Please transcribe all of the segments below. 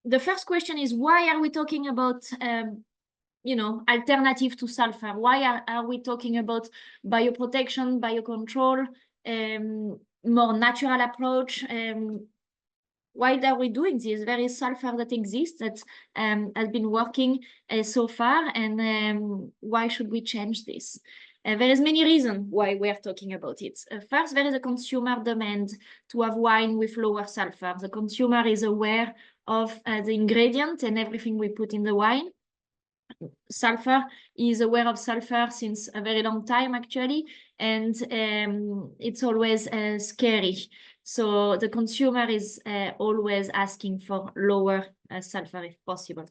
the first question is, why are we talking about alternative to sulfur? Why are we talking about bioprotection, biocontrol, more natural approach? Why are we doing this? There is sulfur that exists that has been working so far, and why should we change this? There is many reasons why we are talking about it. First, there is a consumer demand to have wine with lower sulfur. The consumer is aware of the ingredient and everything we put in the wine. Sulfur is aware of sulfur since a very long time, actually, and it's always scary. So the consumer is always asking for lower sulfur if possible.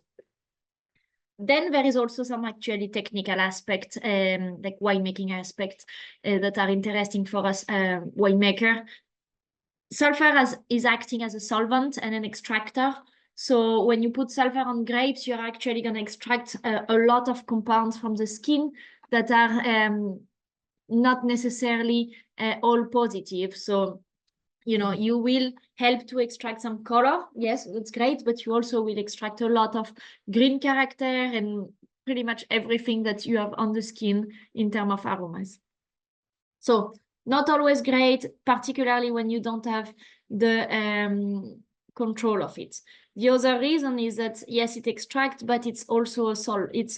Then there is also some actually technical aspects, like winemaking aspects that are interesting for us winemaker. Sulfur is acting as a solvent and an extractor. So when you put sulfur on grapes, you're actually going to extract a lot of compounds from the skin that are not necessarily all positive. So, you will help to extract some color. Yes, that's great, but you also will extract a lot of green character and pretty much everything that you have on the skin in terms of aromas. So not always great, particularly when you don't have the control of it. The other reason is that, yes, it extracts, but it's also bleaching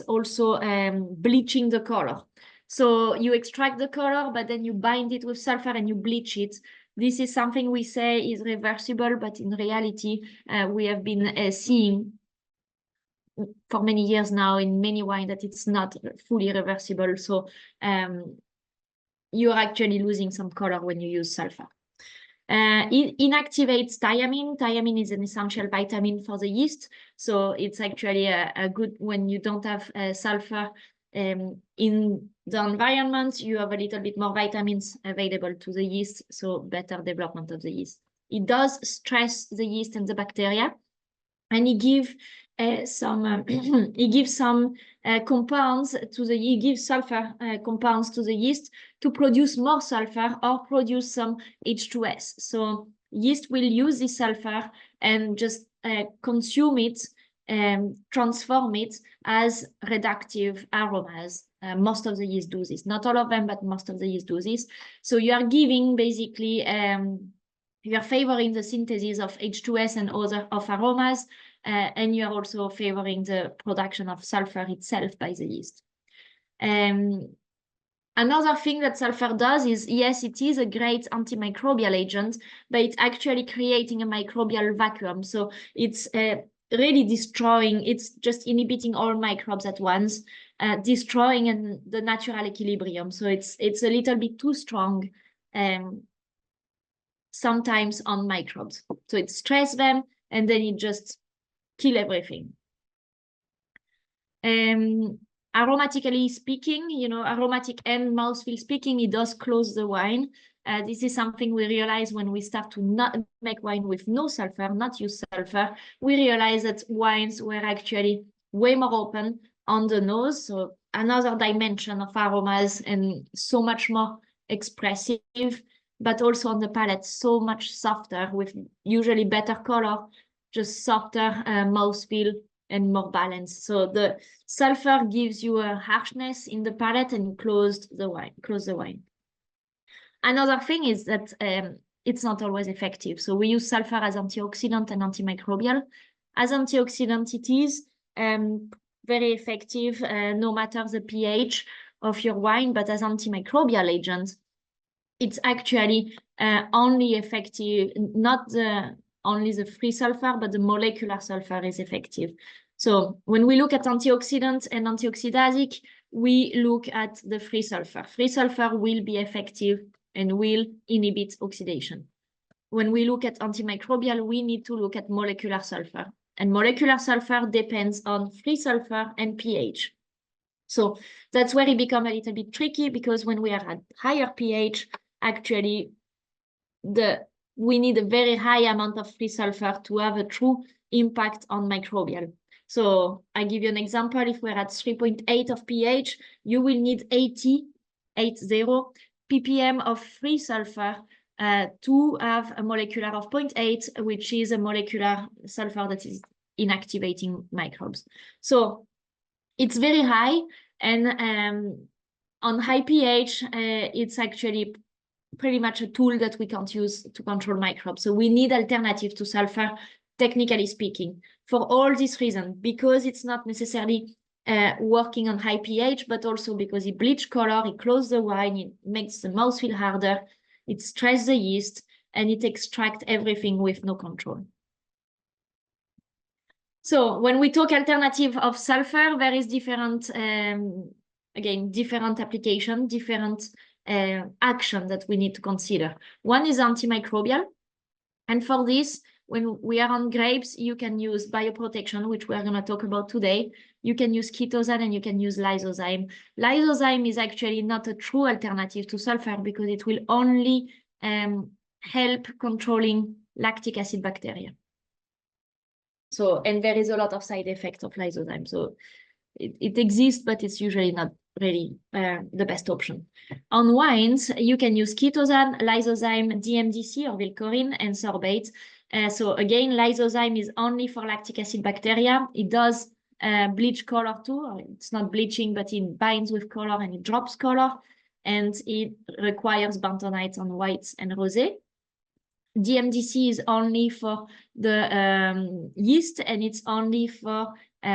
the color. So you extract the color, but then you bind it with sulfur and you bleach it. This is something we say is reversible, but in reality, we have been seeing for many years now in many wines that it's not fully reversible. So you're actually losing some color when you use sulfur. It inactivates thiamine. Thiamine is an essential vitamin for the yeast. So it's actually a good, when you don't have sulfur in the environment, you have a little bit more vitamins available to the yeast, so better development of the yeast. It does stress the yeast and the bacteria, and it gives some compounds to the yeast, gives sulfur compounds to the yeast to produce more sulfur or produce some H2S. So yeast will use this sulfur and just consume it and transform it as reductive aromas. Most of the yeast do this. Not all of them, but most of the yeast do this. So you are giving basically, you are favoring the synthesis of H2S and other of aromas, and you are also favoring the production of sulfur itself by the yeast. Another thing that sulfur does is, yes, it is a great antimicrobial agent, but it's actually creating a microbial vacuum. So it's really destroying, it's just inhibiting all microbes at once, destroying the natural equilibrium. So it's a little bit too strong sometimes on microbes. So it stresses them and then it just kill everything. Aromatically speaking, aromatic and mouthfeel speaking, it does close the wine. This is something we realize when we start to not make wine with no sulfur, not use sulfur. We realize that wines were actually way more open on the nose. So another dimension of aromas and so much more expressive, but also on the palate, so much softer with usually better color, just softer mouthfeel and more balanced. So the sulfur gives you a harshness in the palate and close the wine. Another thing is that it's not always effective. So we use sulfur as antioxidant and antimicrobial. As antioxidant, it is very effective, no matter the pH of your wine, but as antimicrobial agent, it's actually only effective, not only the free sulfur, but the molecular sulfur is effective. So when we look at antioxidant and antioxidasic, we look at the free sulfur. Free sulfur will be effective and will inhibit oxidation. When we look at antimicrobial, we need to look at molecular sulfur. And molecular sulfur depends on free sulfur and pH. So that's where it becomes a little bit tricky, because when we are at higher pH, actually we need a very high amount of free sulfur to have a true impact on microbial. So I give you an example. If we're at 3.8 of pH, you will need 80 ppm of free sulfur to have a molecular of 0.8, which is a molecular sulfur that is inactivating microbes. So it's very high, and on high pH, it's actually pretty much a tool that we can't use to control microbes. So we need alternative to sulfur, technically speaking, for all these reasons, because it's not necessarily working on high pH, but also because it bleaches color, it closes the wine, it makes the mouthfeel harder, it stresses the yeast, and it extracts everything with no control. So when we talk alternative of sulfur, there is different, again, different application, different action that we need to consider. One is antimicrobial. And for this, when we are on grapes, you can use bioprotection, which we're going to talk about today. You can use chitosan and you can use lysozyme. Lysozyme is actually not a true alternative to sulfur because it will only help controlling lactic acid bacteria. So, and there is a lot of side effects of lysozyme. So it exists, but it's usually not really the best option. On wines, you can use chitosan, lysozyme, DMDC or vilcorin, and sorbate. So again, lysozyme is only for lactic acid bacteria. It does bleach color too. It's not bleaching, but it binds with color and it drops color. And it requires bentonite on whites and rosé. DMDC is only for the yeast, and it's only for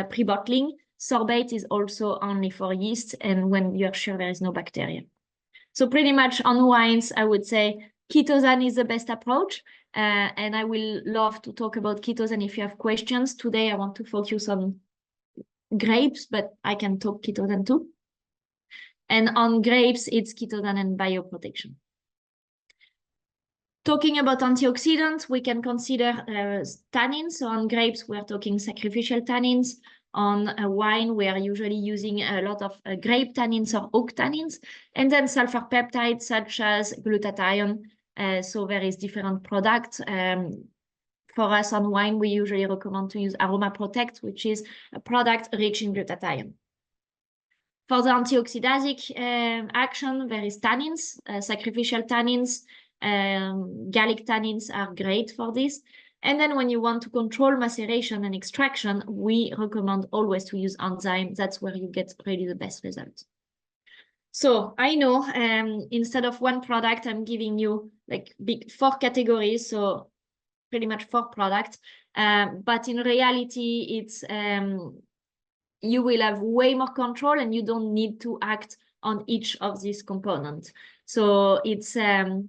pre-bottling. Sorbate is also only for yeast and when you're sure there is no bacteria. So pretty much on wines, I would say chitosan is the best approach. And I will love to talk about chitosan if you have questions. Today, I want to focus on grapes, but I can talk chitosan too. And on grapes, it's chitosan and bioprotection. Talking about antioxidants, we can consider tannins. So on grapes, we're talking sacrificial tannins. On a wine, we are usually using a lot of grape tannins or oak tannins. And then sulfur peptides such as glutathione. So there is different products. For us on wine, we usually recommend to use Aroma Protect, which is a product rich in glutathione. For the antioxidasic action, there is tannins, sacrificial tannins. Gallic tannins are great for this. And then when you want to control maceration and extraction, we recommend always to use enzyme. That's where you get really the best results. So I know instead of one product, I'm giving you like 4 categories. So pretty much 4 products. But in reality, it's you will have way more control and you don't need to act on each of these components. So it's a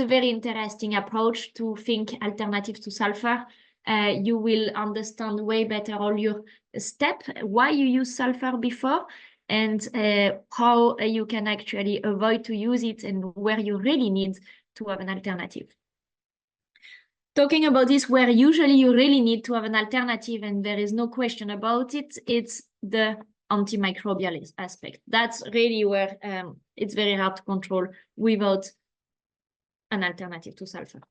very interesting approach to think alternative to sulfur. You will understand way better all your steps, why you use sulfur before, and how you can actually avoid to use it and where you really need to have an alternative. Talking about this, where usually you really need to have an alternative and there is no question about it, it's the antimicrobial aspect. That's really where it's very hard to control without an alternative to sulfur.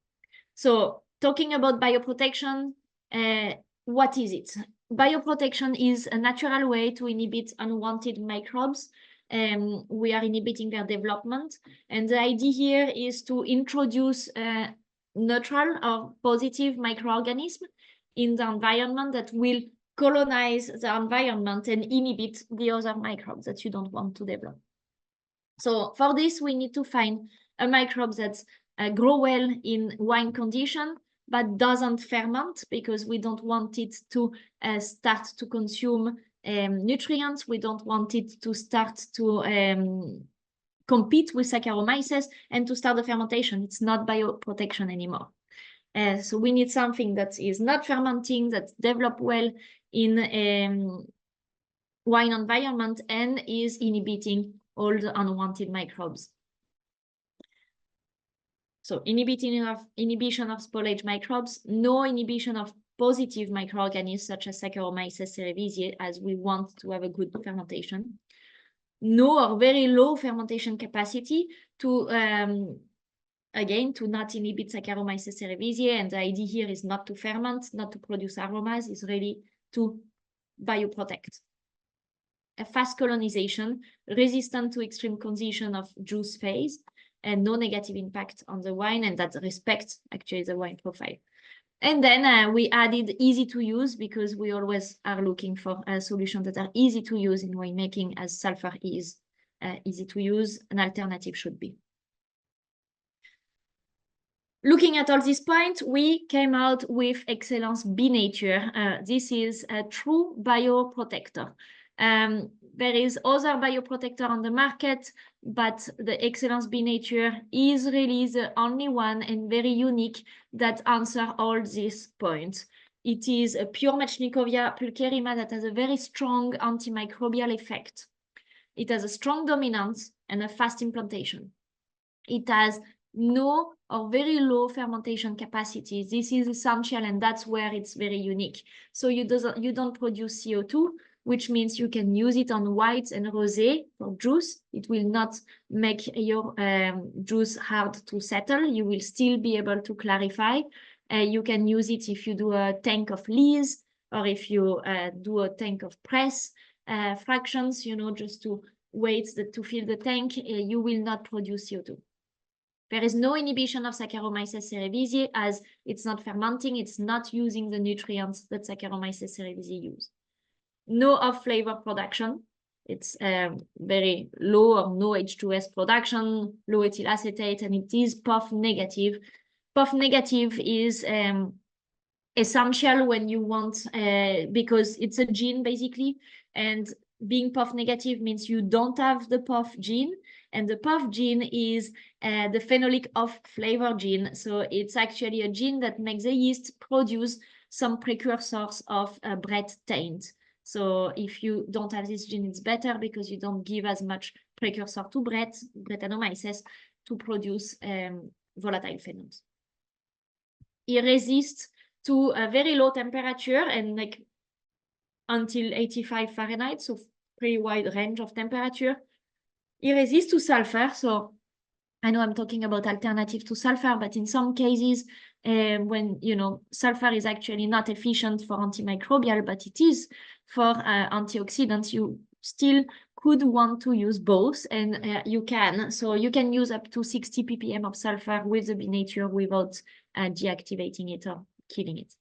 So talking about bioprotection, what is it? Bioprotection is a natural way to inhibit unwanted microbes. We are inhibiting their development. And the idea here is to introduce neutral or positive microorganisms in the environment that will colonize the environment and inhibit the other microbes that you don't want to develop. So for this, we need to find a microbe that's grow well in wine condition, but doesn't ferment because we don't want it to start to consume nutrients. We don't want it to start to compete with Saccharomyces and to start the fermentation. It's not bioprotection anymore. So we need something that is not fermenting, that's developed well in wine environment and is inhibiting all the unwanted microbes. So inhibition of spallage microbes, no inhibition of positive microorganisms such as Saccharomyces cerevisiae, as we want to have a good fermentation. No or very low fermentation capacity to, again, to not inhibit Saccharomyces cerevisiae. And the idea here is not to ferment, not to produce aromas, is really to bioprotect. A fast colonization, resistant to extreme condition of juice phase, and no negative impact on the wine, and that respects actually the wine profile. And then we added easy to use, because we always are looking for solutions that are easy to use in winemaking, as sulfur is easy to use. An alternative should be. Looking at all these points, we came out with Excellence Be Nature. This is a true bioprotector. There is other bioprotector on the market, but the Excellence Be Nature is really the only one and very unique that answer all these points. It is a pure Mechnikovia pulcherrima that has a very strong antimicrobial effect. It has a strong dominance and a fast implantation. It has no or very low fermentation capacity. This is essential, and that's where it's very unique. So you don't produce CO2, which means you can use it on whites and rosé for juice. It will not make your juice hard to settle. You will still be able to clarify. You can use it if you do a tank of lees, or if you do a tank of press fractions, you know, just to wait to fill the tank. You will not produce CO2. There is no inhibition of Saccharomyces cerevisiae, as it's not fermenting, it's not using the nutrients that Saccharomyces cerevisiae use. No off-flavor production. It's very low or no H2S production, low ethyl acetate, and it is POF negative. POF negative is essential when you want, because it's a gene basically, and being POF negative means you don't have the POF gene, and the POF gene is the phenolic off flavor gene. So it's actually a gene that makes the yeast produce some precursors of bread taint. So if you don't have this gene, it's better, because you don't give as much precursor to Brettanomyces to produce volatile phenols. It resists to a very low temperature, and like until 85 Fahrenheit, so pretty wide range of temperature. It resists to sulfur. So I know I'm talking about alternative to sulfur, but in some cases, when, you know, sulfur is actually not efficient for antimicrobial, but it is for antioxidants, you still could want to use both, and you can. So you can use up to 60 ppm of sulfur with the Be Nature without deactivating it or killing it.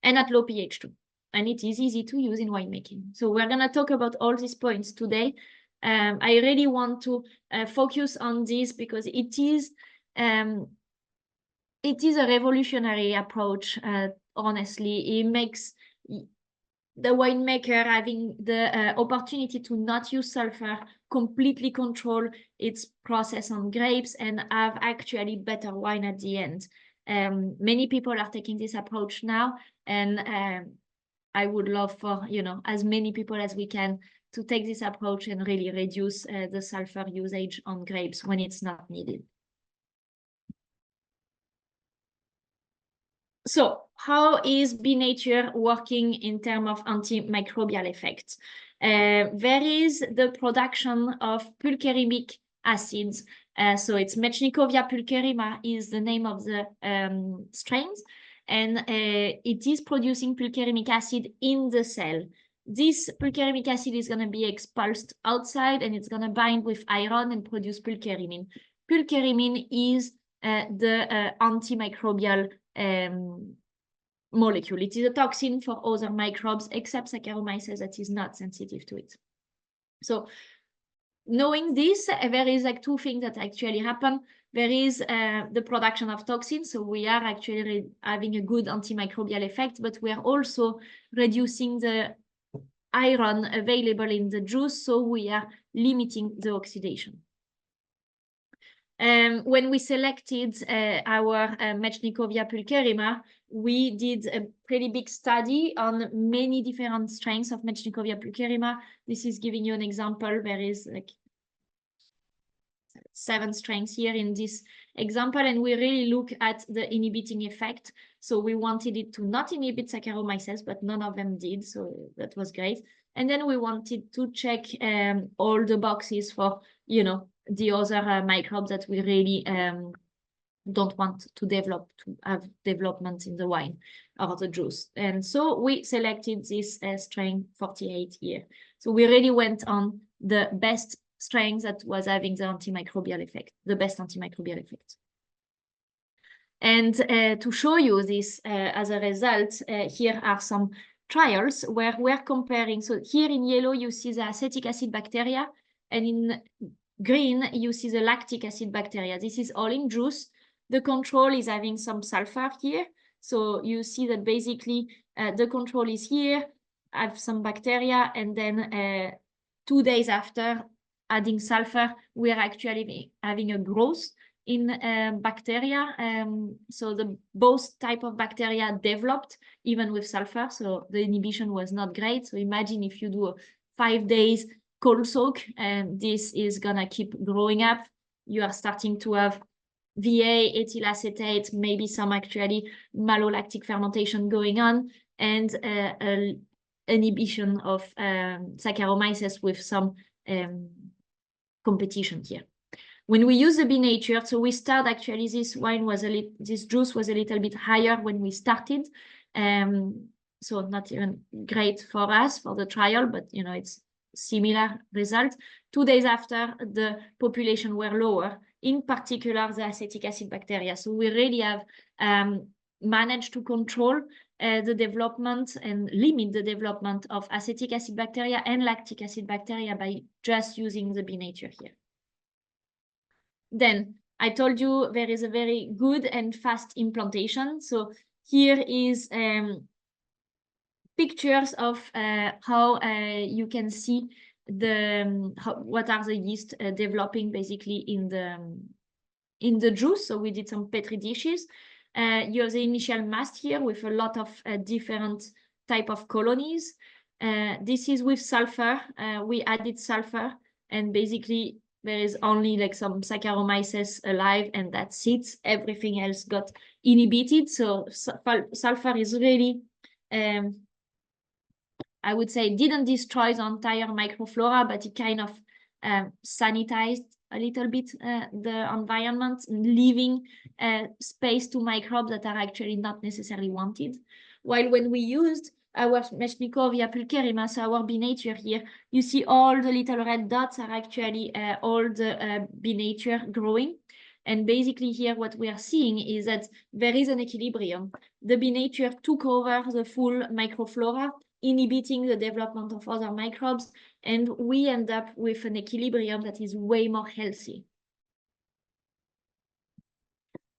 And at low pH too. And it is easy to use in winemaking. So we're going to talk about all these points today. I really want to focus on this, because it is a revolutionary approach. Honestly, it makes the winemaker having the opportunity to not use sulfur, completely control its process on grapes, and have actually better wine at the end. Many people are taking this approach now, and I would love for, you know, as many people as we can to take this approach and really reduce the sulfur usage on grapes when it's not needed. So how is Be Nature working in terms of antimicrobial effects? There is the production of pulcherrimic acids. So it's Mechnikovia pulcherrima is the name of the strains, and it is producing pulcherrimic acid in the cell. This pulcherrimic acid is going to be expulsed outside, and it's going to bind with iron and produce pulcherrimine. Pulcherrimine is the antimicrobial molecule. It is a toxin for other microbes, except Saccharomyces, that is not sensitive to it. So knowing this, there is like two things that actually happen. There is the production of toxins, so we are actually having a good antimicrobial effect, but we are also reducing the iron available in the juice, so we are limiting the oxidation. When we selected our Mechnikovia pulcherrima, we did a pretty big study on many different strains of Mechnikovia pulcherrima. This is giving you an example. There is like 7 strains here in this example, and we really look at the inhibiting effect. So we wanted it to not inhibit Saccharomyces, but none of them did, so that was great. And then we wanted to check all the boxes for, you know, the other microbes that we really don't want to have development in the wine or the juice. And so we selected this strain 48 here. So we really went on the best strains that was having the antimicrobial effect, the best antimicrobial effect. And to show you this as a result, here are some trials where we're comparing. So here in yellow, you see the acetic acid bacteria, and in green, you see the lactic acid bacteria. This is all in juice. The control is having some sulfur here. So you see that basically the control is here, have some bacteria, and then 2 days after adding sulfur, we are actually having a growth in bacteria. So both type of bacteria developed even with sulfur. So the inhibition was not great. So imagine if you do a 5 days cold soak, and this is gonna keep growing up. You are starting to have VA, ethyl acetate, maybe some actually malolactic fermentation going on, and inhibition of Saccharomyces with some competition here. When we use the BNature, so we start actually, this juice was a little bit higher when we started. So not even great for us for the trial, but you know, it's similar result. 2 days after, the population were lower, in particular the acetic acid bacteria. So we really have managed to control the development and limit the development of acetic acid bacteria and lactic acid bacteria by just using the BNature here. Then I told you there is a very good and fast implantation. So here is pictures of how you can see what are the yeast developing basically in the juice. So we did some Petri dishes. You have the initial mast here with a lot of different type of colonies. This is with sulfur. We added sulfur, and basically there is only like some Saccharomyces alive, and that's it. Everything else got inhibited. So sulfur is really, I would say, didn't destroy the entire microflora, but it kind of sanitized a little bit the environment, leaving space to microbes that are actually not necessarily wanted. While when we used our Meshnikovia pulcherrima, so our BNature here, you see all the little red dots are actually all the BNature growing. And basically here what we are seeing is that there is an equilibrium. The BNature took over the full microflora, inhibiting the development of other microbes, and we end up with an equilibrium that is way more healthy.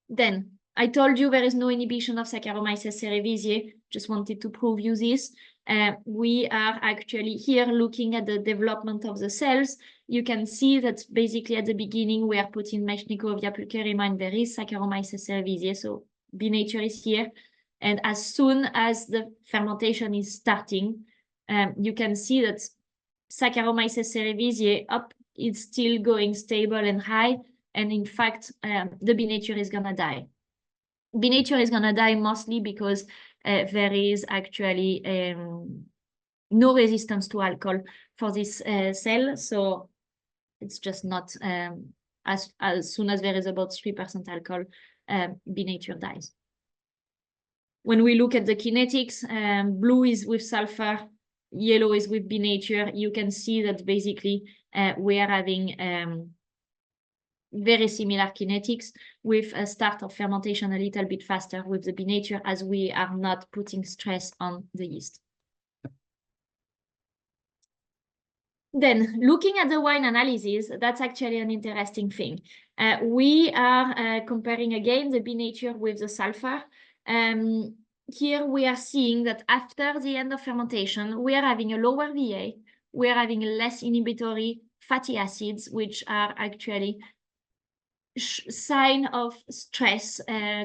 Then, I told you there is no inhibition of Saccharomyces cerevisiae. Just wanted to prove you this. We are actually here looking at the development of the cells. You can see that basically at the beginning we are putting Meshnikovia pulcherrima, and there is Saccharomyces cerevisiae, so BNature is here. And as soon as the fermentation is starting, you can see that Saccharomyces cerevisiae is still going stable and high. And in fact, the BNature is going to die. BNature is going to die mostly because there is actually no resistance to alcohol for this cell. So it's just not, as soon as there is about 3% alcohol, BNature dies. When we look at the kinetics, blue is with sulfur, yellow is with BNature. You can see that basically we are having very similar kinetics with a start of fermentation a little bit faster with the BNature, as we are not putting stress on the yeast. Then looking at the wine analysis, that's actually an interesting thing. We are comparing again the BNature with the sulfur. Here we are seeing that after the end of fermentation, we are having a lower VA, we are having less inhibitory fatty acids, which are actually sign of stress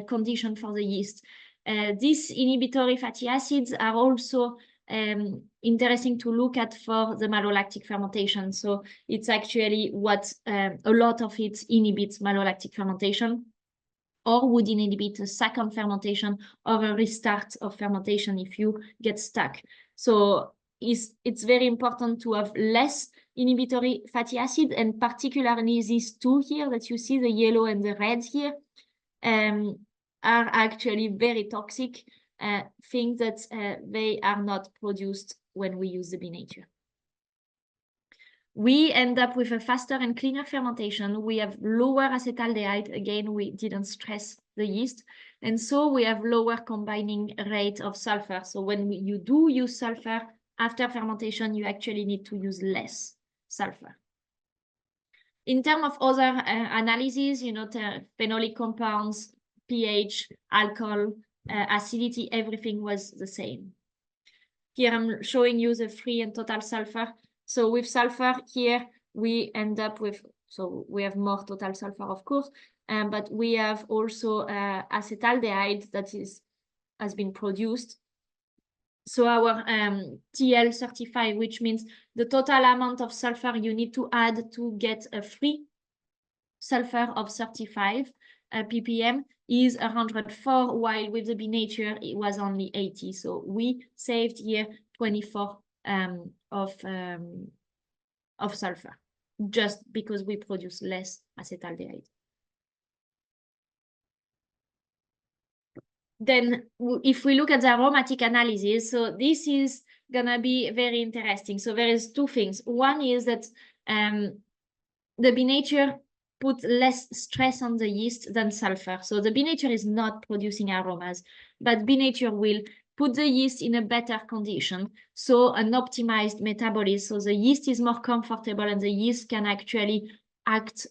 condition for the yeast. These inhibitory fatty acids are also interesting to look at for the malolactic fermentation. So it's actually what a lot of it inhibits malolactic fermentation, or would inhibit a second fermentation or a restart of fermentation if you get stuck. So it's very important to have less inhibitory fatty acid, and particularly these two here that you see, the yellow and the red here, are actually very toxic things that they are not produced when we use the BNature. we end up with a faster and cleaner fermentation. We have lower acetaldehyde. Again, we didn't stress the yeast. And so we have lower combining rate of sulfur. So when you do use sulfur after fermentation, you actually need to use less sulfur. In terms of other analyses, you know, the phenolic compounds, pH, alcohol, acidity, everything was the same. Here I'm showing you the free and total sulfur. So with sulfur here, we end up with, so we have more total sulfur, of course, but we have also acetaldehyde that has been produced. So our TL35, which means the total amount of sulfur you need to add to get a free sulfur of 35 ppm is 104, while with the Nature it was only 80. So we saved here 24 of sulfur just because we produce less acetaldehyde. Then if we look at the aromatic analysis, so this is gonna be very interesting. So there is two things. One is that the Nature put less stress on the yeast than sulfur. So the Nature is not producing aromas, but Nature will put the yeast in a better condition. So an optimized metabolism. So the yeast is more comfortable and the yeast can actually act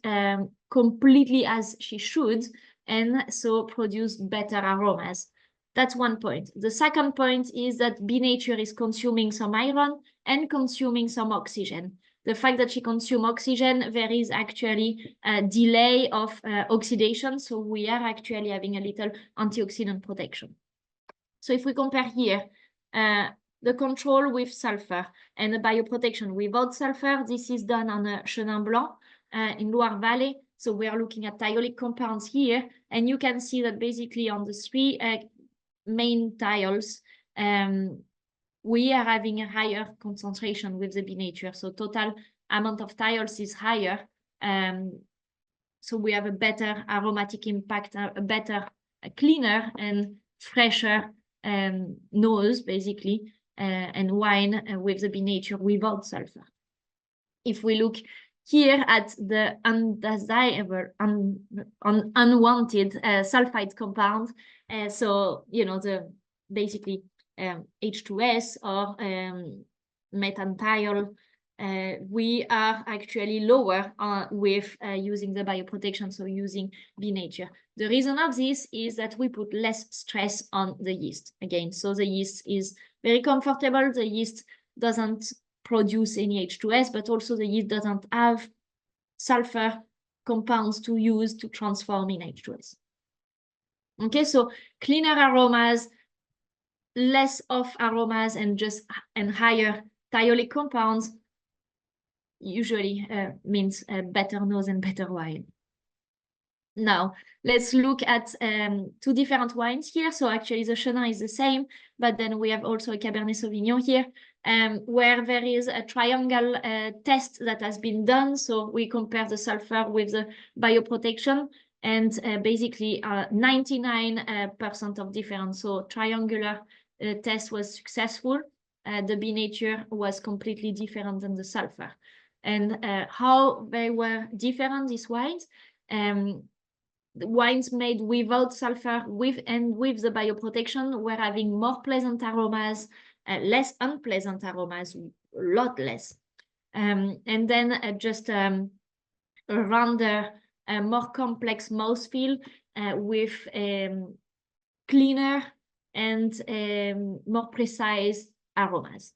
completely as she should, and so produce better aromas. That's one point. The second point is that Nature is consuming some iron and consuming some oxygen. The fact that she consumes oxygen, there is actually a delay of oxidation. So we are actually having a little antioxidant protection. So if we compare here, the control with sulfur and the bioprotection without sulfur, this is done on a Chenin Blanc in Loire Valley. So we are looking at thiolic compounds here, and you can see that basically on the three main thiols, we are having a higher concentration with the Nature. So total amount of thiols is higher. So we have a better aromatic impact, a better, cleaner and fresher nose, basically, and wine with the Nature without sulfur. If we look here at the undesirable, unwanted sulfide compound, so, you know, the basically H2S or methanethiol, we are actually lower with using the bioprotection, so using Nature. The reason of this is that we put less stress on the yeast again. So the yeast is very comfortable. The yeast doesn't produce any H2S, but also the yeast doesn't have sulfur compounds to use to transform in H2S. Okay, so cleaner aromas, less off aromas, and higher thiolic compounds usually means a better nose and better wine. Now, let's look at two different wines here. So actually the Chenin is the same, but then we have also a Cabernet Sauvignon here, where there is a triangle test that has been done. So we compare the sulfur with the bioprotection, and basically 99% of difference. So triangular test was successful. The Nature was completely different than the sulfur. And how they were different, these wines? The wines made without sulfur with the bioprotection were having more pleasant aromas, less unpleasant aromas, a lot less. And then just a rounder, more complex mouthfeel with cleaner and more precise aromas.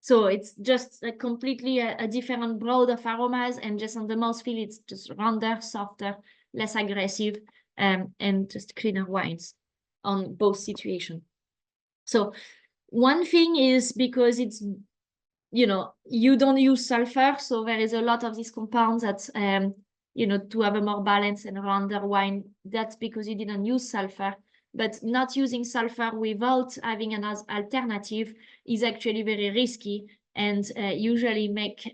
So it's just completely a different broad of aromas, and just on the mouthfeel, it's just rounder, softer, less aggressive, and just cleaner wines on both situations. So one thing is because it's, you know, you don't use sulfur, so there is a lot of these compounds that, you know, to have a more balanced and rounder wine, that's because you didn't use sulfur. But not using sulfur without having an alternative is actually very risky, and usually make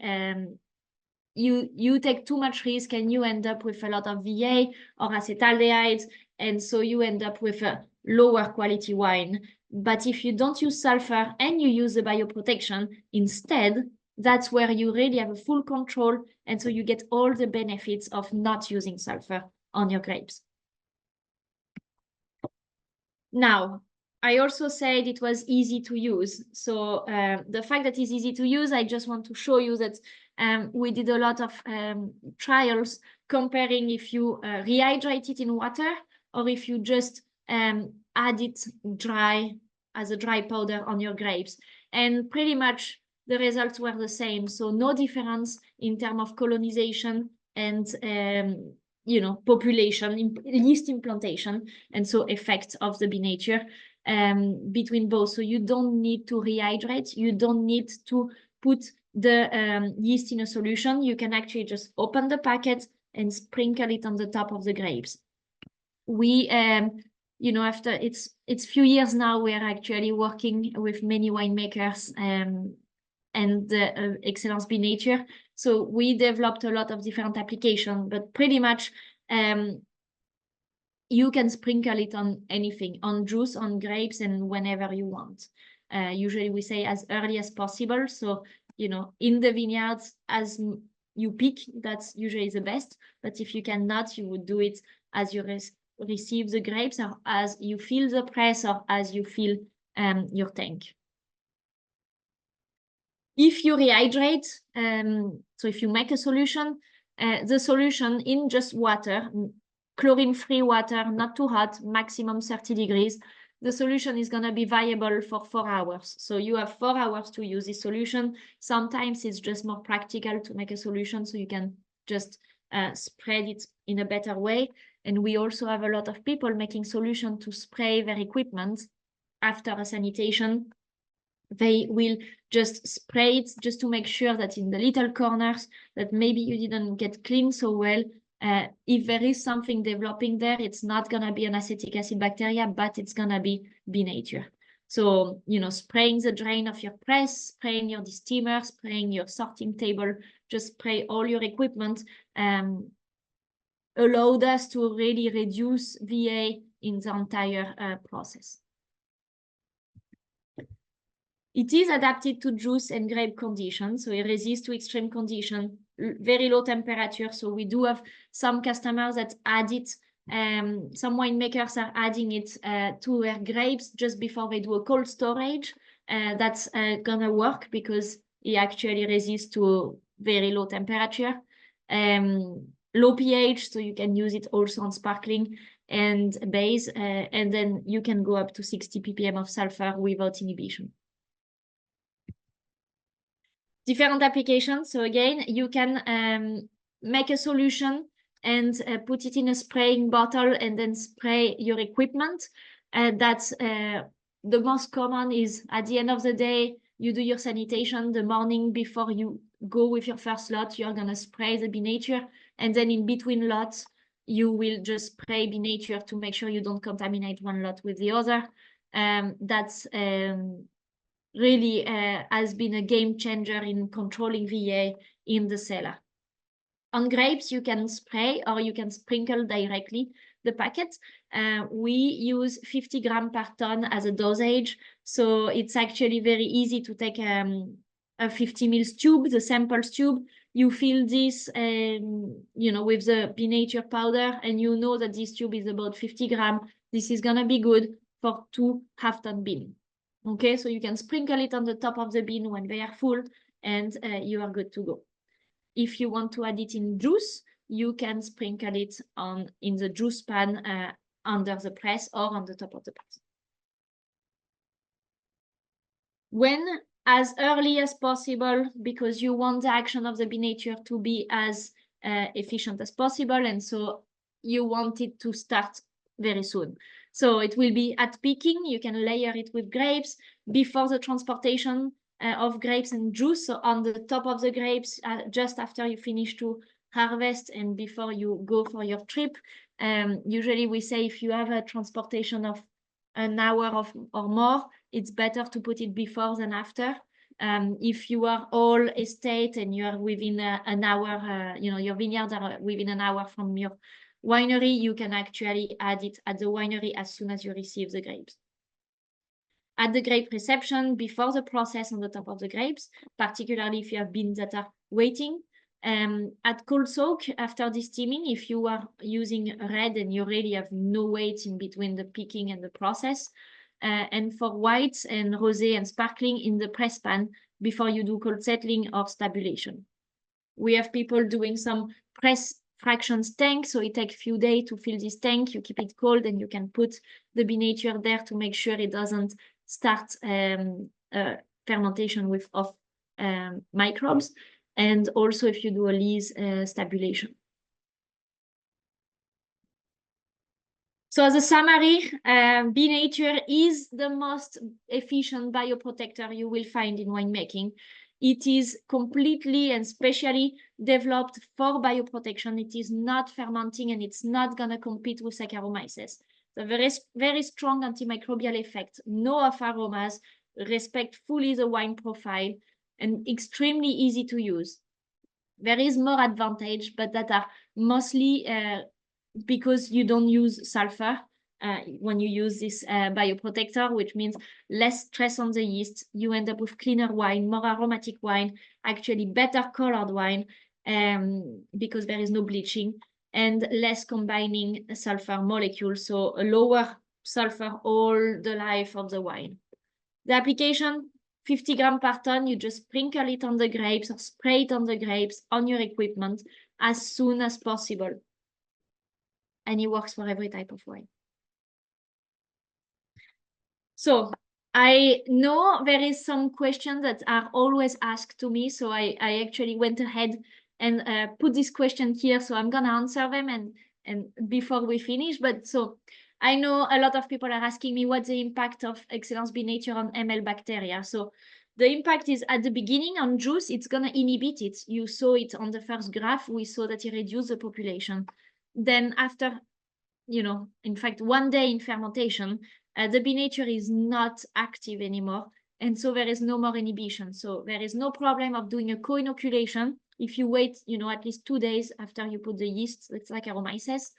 you take too much risk, and you end up with a lot of VA or acetaldehydes, and so you end up with a lower quality wine. But if you don't use sulfur and you use the bioprotection instead, that's where you really have a full control. And so you get all the benefits of not using sulfur on your grapes. Now, I also said it was easy to use. So the fact that it's easy to use, I just want to show you that we did a lot of trials comparing if you rehydrate it in water or if you just add it dry as a dry powder on your grapes. And pretty much the results were the same. So no difference in terms of colonization and population, yeast implantation, and so effects of the denature between both. So you don't need to rehydrate. You don't need to put the yeast in a solution. You can actually just open the packet and sprinkle it on the top of the grapes. We, after it's few years now, we are actually working with many winemakers and the excellence denature. So we developed a lot of different applications, but pretty much you can sprinkle it on anything, on juice, on grapes, and whenever you want. Usually we say as early as possible. So, in the vineyards, as you pick, that's usually the best. But if you cannot, you would do it as you receive the grapes, or as you fill the press, or as you fill your tank. If you rehydrate, so if you make a solution, the solution in just water, chlorine-free water, not too hot, maximum 30 degrees, the solution is going to be viable for 4 hours. So you have 4 hours to use this solution. Sometimes it's just more practical to make a solution, so you can just spread it in a better way. And we also have a lot of people making solution to spray their equipment after a sanitation. They will just spray it just to make sure that in the little corners that maybe you didn't get clean so well, if there is something developing there, it's not going to be an acetic acid bacteria, but it's going to be denature. So, spraying the drain of your press, spraying your steamer, spraying your sorting table, just spray all your equipment, allowed us to really reduce VA in the entire process. It is adapted to juice and grape conditions, so it resists to extreme conditions, very low temperature. So we do have some customers that add it. Some winemakers are adding it to their grapes just before they do a cold storage. That's gonna work because it actually resists to very low temperature. Low pH, so you can use it also on sparkling and base, and then you can go up to 60 ppm of sulfur without inhibition. Different applications. So again, you can make a solution and put it in a spraying bottle and then spray your equipment. That's the most common is at the end of the day, you do your sanitation the morning before you go with your first lot, you're going to spray the denature. And then in between lots, you will just spray denature to make sure you don't contaminate one lot with the other. That's really has been a game changer in controlling VA in the cellar. On grapes, you can spray or you can sprinkle directly the packet. We use 50 grams per ton as a dosage. So it's actually very easy to take a 50 ml tube, the samples tube. You fill this, with the denature powder, and you know that this tube is about 50 grams. This is gonna be good for 2 half-ton beans. Okay, so you can sprinkle it on the top of the bean when they are full, and you are good to go. If you want to add it in juice, you can sprinkle it in the juice pan under the press or on the top of the press. When as early as possible, because you want the action of the denature to be as efficient as possible, and so you want it to start very soon. So it will be at picking. You can layer it with grapes before the transportation of grapes and juice. So on the top of the grapes, just after you finish to harvest and before you go for your trip. Usually we say if you have a transportation of an hour or more, it's better to put it before than after. If you are all estate and you are within an hour, your vineyards are within an hour from your winery, you can actually add it at the winery as soon as you receive the grapes. at the grape reception, before the process on the top of the grapes, particularly if you have beans that are waiting. At cold soak, after the steaming, if you are using red and you really have no wait in between the picking and the process. And for whites and rosé and sparkling in the press pan before you do cold settling or stabulation. We have people doing some press fractions tank, so it takes a few days to fill this tank. You keep it cold and you can put the vinature there to make sure it doesn't start fermentation with off microbes. And also if you do a lees stabulation. So as a summary, vinature is the most efficient bioprotector you will find in winemaking. It is completely and specially developed for bioprotection. It is not fermenting and it's not going to compete with Saccharomyces. The very strong antimicrobial effect, no off aromas, respect fully the wine profile, and extremely easy to use. There is more advantage, but that are mostly because you don't use sulfur when you use this bioprotector, which means less stress on the yeast. You end up with cleaner wine, more aromatic wine, actually better colored wine because there is no bleaching, and less combining sulfur molecules, so a lower sulfur all the life of the wine. The application, 50 grams per ton, you just sprinkle it on the grapes or spray it on the grapes on your equipment as soon as possible. And it works for every type of wine. So I know there is some questions that are always asked to me, so I actually went ahead and put this question here, so I'm gonna answer them and before we finish. But so I know a lot of people are asking me what's the impact of Excellence Be Nature on ML bacteria. So the impact is at the beginning on juice, it's gonna inhibit it. You saw it on the first graph, we saw that it reduced the population. Then after, you know, in fact, 1 day in fermentation, the vinature is not active anymore. And so there is no more inhibition. So there is no problem of doing a co-inoculation. If you wait, you know, at least 2 days after you put the yeast, it's like Saccharomyces.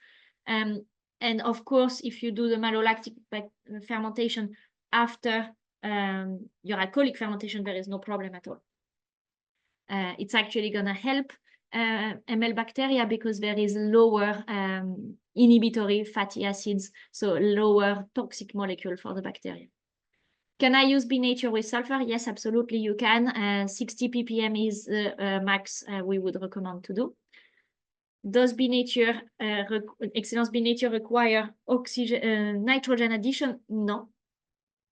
And of course, if you do the malolactic fermentation after your alcoholic fermentation, there is no problem at all. It's actually going to help ML bacteria because there is lower inhibitory fatty acids, so lower toxic molecule for the bacteria. Can I use Be Nature with sulfur? Yes, absolutely you can. 60 ppm is the max we would recommend to do. Does Be Nature, Excellence Be Nature require oxygen, nitrogen addition? No,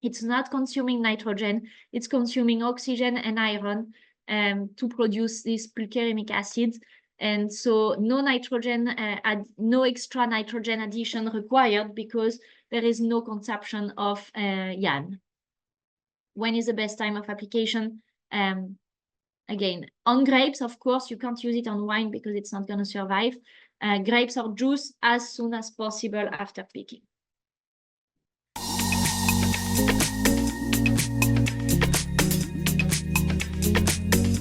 it's not consuming nitrogen. It's consuming oxygen and iron to produce this pulcheramic acid. And so no nitrogen, no extra nitrogen addition required because there is no consumption of YAN. When is the best time of application? Again, on grapes, of course, you can't use it on wine because it's not going to survive. Grapes or juice as soon as possible after picking.